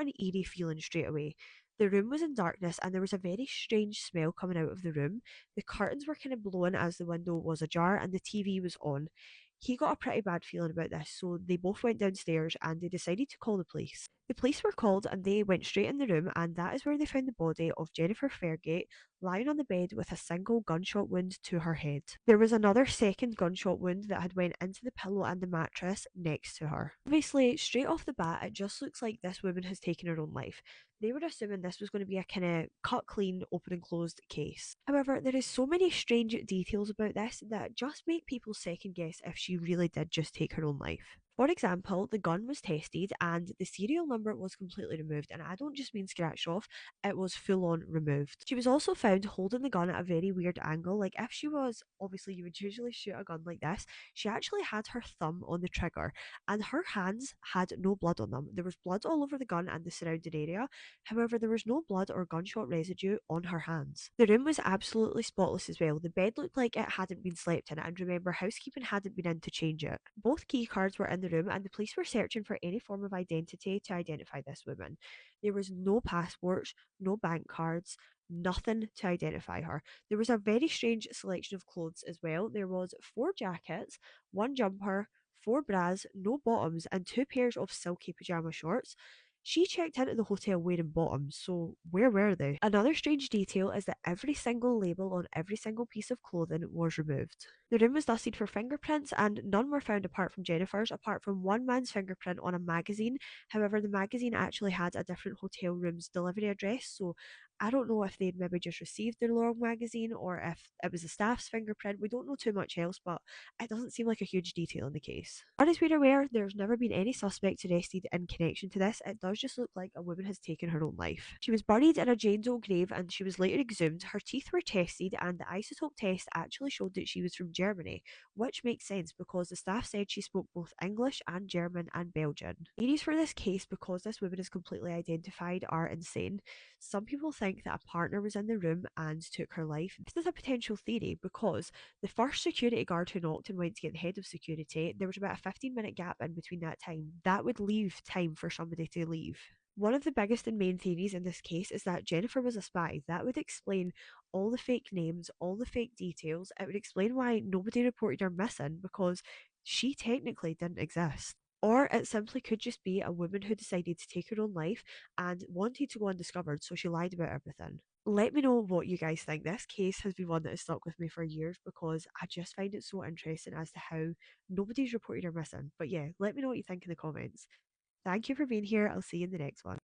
an eerie feeling straight away. The room was in darkness and there was a very strange smell coming out of the room. The curtains were kind of blowing as the window was ajar and the TV was on. He got a pretty bad feeling about this, so they both went downstairs and they decided to call the police. The police were called and they went straight in the room, and that is where they found the body of Jennifer Fergate lying on the bed with a single gunshot wound to her head. There was another second gunshot wound that had went into the pillow and the mattress next to her. Obviously, straight off the bat, it just looks like this woman has taken her own life. They were assuming this was going to be a kind of cut clean, open and closed case. However, there is so many strange details about this that just make people second guess if she really did just take her own life. For example, the gun was tested and the serial number was completely removed, and I don't just mean scratched off, it was full on removed. She was also found holding the gun at a very weird angle. Like, if she was, obviously, you would usually shoot a gun like this, she actually had her thumb on the trigger, and her hands had no blood on them. There was blood all over the gun and the surrounding area. However, there was no blood or gunshot residue on her hands. The room was absolutely spotless as well. The bed looked like it hadn't been slept in, and remember, housekeeping hadn't been in to change it. Both key cards were in the room, and the police were searching for any form of identity to identify this woman. There was no passports, no bank cards, nothing to identify her. There was a very strange selection of clothes as well. There was four jackets, one jumper, four bras, no bottoms, and two pairs of silky pajama shorts. She checked into the hotel wearing bottoms, so where were they? Another strange detail is that every single label on every single piece of clothing was removed. The room was dusted for fingerprints and none were found apart from Jennifer's, apart from one man's fingerprint on a magazine. However, the magazine actually had a different hotel room's delivery address, so I don't know if they'd maybe just received the wrong magazine or if it was the staff's fingerprint. We don't know too much else, but it doesn't seem like a huge detail in the case. As far as we're aware, there's never been any suspects arrested in connection to this. It does just look like a woman has taken her own life. She was buried in a Jane Doe grave and she was later exhumed. Her teeth were tested and the isotope test actually showed that she was from Germany, which makes sense because the staff said she spoke both English and German and Belgian. Theories for this case, because this woman is completely identified, are insane. Some people think that a partner was in the room and took her life. This is a potential theory because the first security guard who knocked and went to get the head of security, there was about a 15-minute gap in between that time. That would leave time for somebody to leave. One of the biggest and main theories in this case is that Jennifer was a spy. That would explain all the fake names, all the fake details. It would explain why nobody reported her missing because she technically didn't exist. Or it simply could just be a woman who decided to take her own life and wanted to go undiscovered, so she lied about everything. Let me know what you guys think. This case has been one that has stuck with me for years because I just find it so interesting as to how nobody's reported her missing. But yeah, let me know what you think in the comments. Thank you for being here. I'll see you in the next one.